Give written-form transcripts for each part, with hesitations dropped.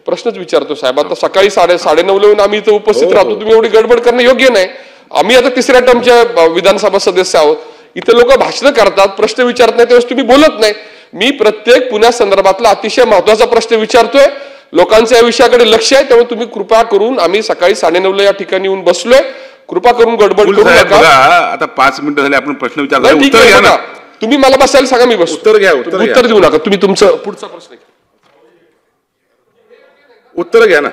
प्रश्नच विचारतो साहेब. आता सकाळी 9:30 येऊन आम्ही इथे उपस्थित राहतो, तुम्ही एवढी गडबड करणं योग्य नाही. आम्ही आता तिसऱ्या टर्मच्या विधानसभा सदस्य आहोत. इथे लोक भाषण करतात, प्रश्न विचारत नाही, त्यावेळेस तुम्ही बोलत नाही. मी प्रत्येक पुण्या संदर्भातला अतिशय महत्वाचा प्रश्न विचारतोय, लोकांचं या विषयाकडे लक्ष आहे. त्यामुळे तुम्ही कृपा करून, आम्ही सकाळी 9:30 या ठिकाणी येऊन बसलोय, कृपा करून गडबड करू नका. आता 5 मिनिटं झाले, आपण प्रश्न विचारला. तुम्ही मला बसायला सांगा, मी बसतो. उत्तर घ्या. उत्तर देऊ नका तुम्ही, तुमचं पुढचा प्रश्न घ्या. उत्तर घ्या ना.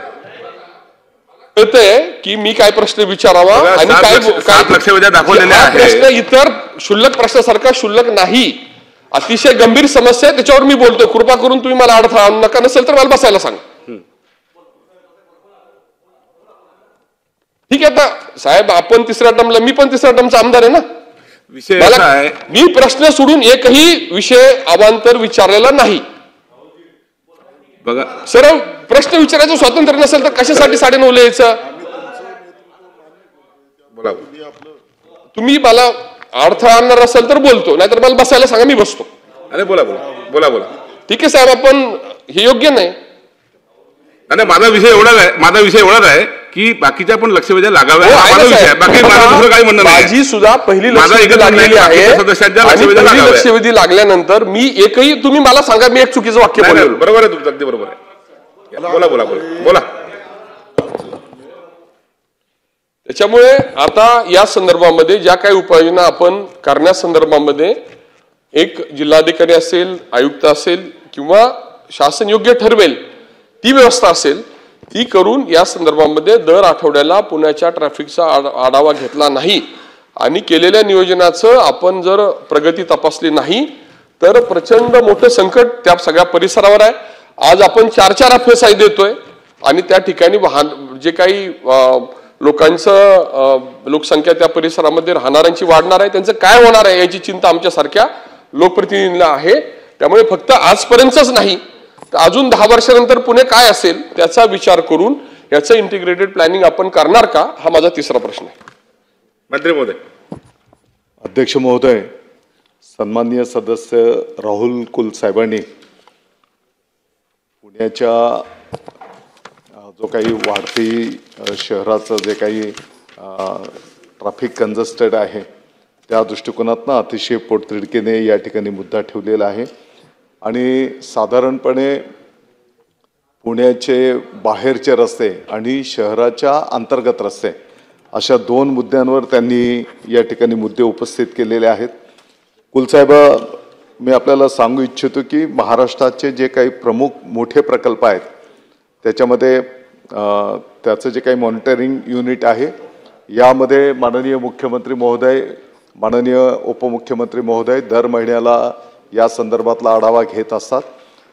कळतंय की मी काय प्रश्न विचारावा आणि काय लक्षवेधी दाखवलेले आहे. प्रश्न इतर क्षुल्लक प्रश्नासारखा क्षुल्लक नाही, अतिशय गंभीर समस्या आहे, त्याच्यावर मी बोलतोय. कृपा करून तुम्ही मला अडथळा आणू नका, नसेल तर मला बसायला सांगा. ठीक आहे. आता साहेब आपण तिसऱ्या टर्मला, मी पण तिसऱ्या टर्मचा आमदार आहे ना. विषय मी प्रश्न सोडून एकही विषय अवांतर विचारलेला नाही. बघा सरळ प्रश्न विचारायचं स्वातंत्र्य नसेल तर कशासाठी 9:30 यायचं. तुम्ही मला अडथळा आणणार असेल तर बोलतो, नाहीतर मला बसायला सांगा, मी बसतो. अरे बोला बोला बोला बोला. ठीक आहे साहेब, आपण हे योग्य नाही. आणि माझा विषय एवढाच आहे की बाकीच्या पण लक्षवेधी लागाव्या. बाकी माझं काही म्हणणं नाही. माझी सुद्धा पहिली लक्षवेधी लागलेली आहे. लक्षवेधी लागल्यानंतर मी एकही, तुम्ही मला सांगा मी एक चुकीचं वाक्य बोललो. बरोबर आहे तुमचं, अगदी बरोबर आहे. बोला बोला बोला बोला. त्याच्यामुळे आता या संदर्भामध्ये ज्या काही उपाययोजना आपण करण्यासंदर्भामध्ये एक जिल्हाधिकारी असेल, आयुक्त असेल किंवा शासन योग्य ठरवेल ती व्यवस्था असेल, ती करून या संदर्भामध्ये दर आठवड्याला पुण्याच्या ट्रॅफिकचा आढावा घेतला नाही आणि केलेल्या नियोजनाचं आपण जर प्रगती तपासली नाही तर प्रचंड मोठं संकट त्या सगळ्या परिसरावर आहे. आज आपण 4 FSI देतोय आणि त्या ठिकाणी जे काही लोकसंख्या त्या परिसरामध्ये राहणाऱ्यांची वाढणार आहे, त्यांचं काय होणार आहे याची चिंता आमच्यासारख्या लोकप्रतिनिधींना आहे. त्यामुळे फक्त आजपर्यंतच नाही तर अजून 10 वर्षानंतर पुणे काय असेल त्याचा विचार करून याचं इंटिग्रेटेड प्लॅनिंग आपण करणार का, हा माझा तिसरा प्रश्न आहे. मंत्री महोदय. अध्यक्ष महोदय, सन्माननीय सदस्य राहुल कुल साहेबांनी पुण्याच्या जो काही वाढती शहराचं जे काही ट्रॅफिक कंजस्टेड आहे त्या दृष्टिकोनातनं अतिशय पोटतिडकीने या ठिकाणी मुद्दा ठेवलेला आहे. आणि साधारणपणे पुण्याचे बाहेरचे रस्ते आणि शहराच्या अंतर्गत रस्ते अशा 2 मुद्द्यांवर त्यांनी या ठिकाणी मुद्दे उपस्थित केलेले आहेत. कुलसाहेब, मी आपल्याला सांगू इच्छितो की महाराष्ट्राचे जे काही प्रमुख मोठे प्रकल्प आहेत त्याच्यामध्ये त्याचं जे काही मॉनिटरिंग युनिट आहे यामध्ये माननीय मुख्यमंत्री महोदय, माननीय उपमुख्यमंत्री महोदय दर महिन्याला या संदर्भातला आढावा घेत असतात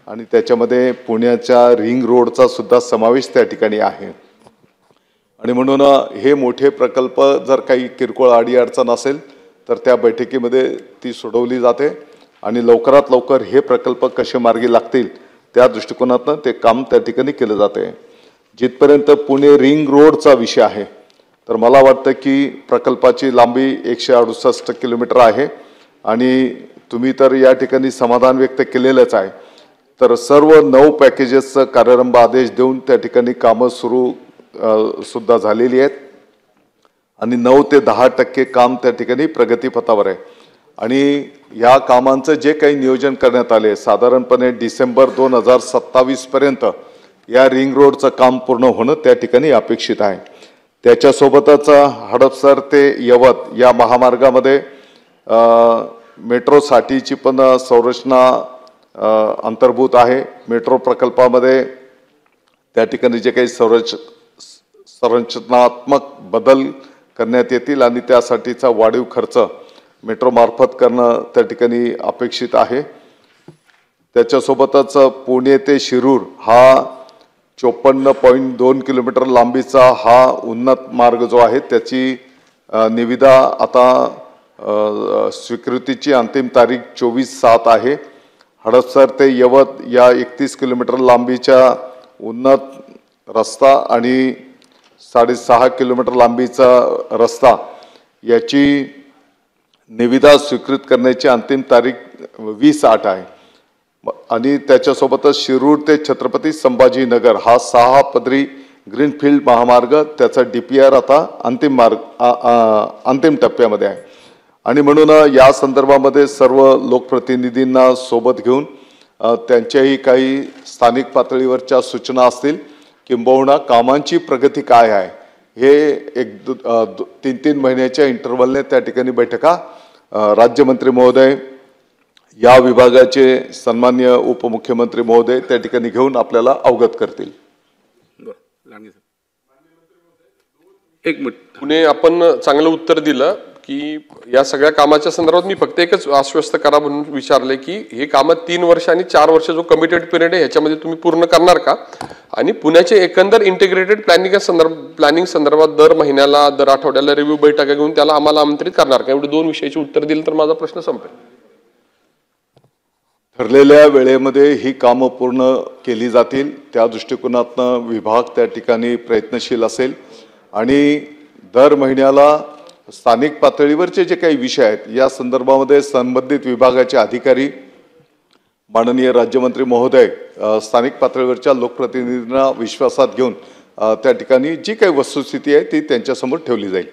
आणि त्याच्यामध्ये पुण्याच्या रिंग रोडचा सुद्धा समावेश त्या ठिकाणी आहे. आणि म्हणून हे मोठे प्रकल्प जर काही किरकोळ अडीअडचण असेल तर त्या बैठकीमध्ये ती सोडवली जाते आणि लवकरात लवकर हे प्रकल्प कसे मार्गी लागतील त्या दृष्टिकोनातून ते काम त्या ठिकाणी केलं जाते. जिथपर्यंत पुणे रिंग रोडचा विषय आहे तर मला वाटतं की प्रकल्पाची लांबी 168 किलोमीटर आहे आणि तुम्ही तर या ठिकाणी समाधान व्यक्त केलेलंच आहे. तर सर्व 9 पॅकेजेसचं कार्यारंभ आदेश देऊन त्या ठिकाणी कामं सुद्धा झालेली आहेत आणि 9 ते 10% काम त्या ठिकाणी प्रगतीपथावर आहे. आणि या कामांचं जे काही नियोजन करण्यात आले साधारणपणे डिसेंबर 2027 पर्यंत या रिंग रोडचं काम पूर्ण होणं त्या ठिकाणी अपेक्षित आहे. त्याच्यासोबतच हडपसर ते यवत या महामार्गामध्ये मेट्रोसाठीची पण संरचना अंतर्भूत आहे. मेट्रो प्रकल्पामध्ये त्या ठिकाणी जे काही संरचनात्मक बदल करण्यात येतील आणि त्यासाठीचा वाढीव खर्च मेट्रोमार्फत करणं त्या ठिकाणी अपेक्षित आहे. त्याच्यासोबतच पुणे ते शिरूर हा 54.2 किलोमीटर लांबीचा हा उन्नत मार्ग जो आहे त्याची निविदा आता स्वीकृतीची अंतिम तारीख 24/7 आहे. हडपसर ते यवत या 31 किलोमीटर लांबीच्या उन्नत रस्ता आणि 6.5 किलोमीटर लांबीचा रस्ता याची निविदा स्वीकृत करण्याची अंतिम तारीख 20/8 आहे. आणि त्याच्यासोबतच शिरूर ते छत्रपती संभाजीनगर हा 6 पदरी ग्रीनफील्ड महामार्ग, त्याचा DPR आता अंतिम टप्प्यामध्ये आहे. आणि म्हणून या संदर्भामध्ये सर्व लोकप्रतिनिधींना सोबत घेऊन त्यांच्याही काही स्थानिक पातळीवरच्या सूचना असतील, किंबहुना कामांची प्रगती काय आहे हे 3-3 महिन्याच्या इंटरव्हलने त्या ठिकाणी बैठका राज्यमंत्री महोदय, या विभागाचे सन्मान्य उपमुख्यमंत्री महोदय त्या ठिकाणी घेऊन आपल्याला अवगत करतील. एक मिनिट. पुणे आपण चांगलं उत्तर दिलं की या सगळ्या कामाच्या संदर्भात मी फक्त एकच आश्वस्त करा म्हणून विचारले की हे काम 3 वर्ष आणि 4 वर्ष जो कमिटेड पिरियड आहे ह्याच्यामध्ये तुम्ही पूर्ण करणार का, आणि पुण्याचे एकंदर इंटिग्रेटेड प्लॅनिंग संदर्भात दर महिन्याला दर आठवड्याला रिव्ह्यू बैठका घेऊन त्याला आम्हाला आमंत्रित करणार का. एवढे 2 विषयाची उत्तर दिलं तर माझा प्रश्न संपेल. ठरलेल्या वेळेमध्ये ही कामं पूर्ण केली जातील, त्या दृष्टिकोनातनं विभाग त्या ठिकाणी प्रयत्नशील असेल. आणि दर महिन्याला स्थानिक पातळीवरचे जे काही विषय आहेत या संदर्भामध्ये संबंधित विभागाचे अधिकारी, माननीय राज्यमंत्री महोदय स्थानिक पातळीवरच्या लोकप्रतिनिधींना विश्वासात घेऊन त्या ठिकाणी जी काही वस्तुस्थिती आहे ती त्यांच्यासमोर ठेवली जाईल.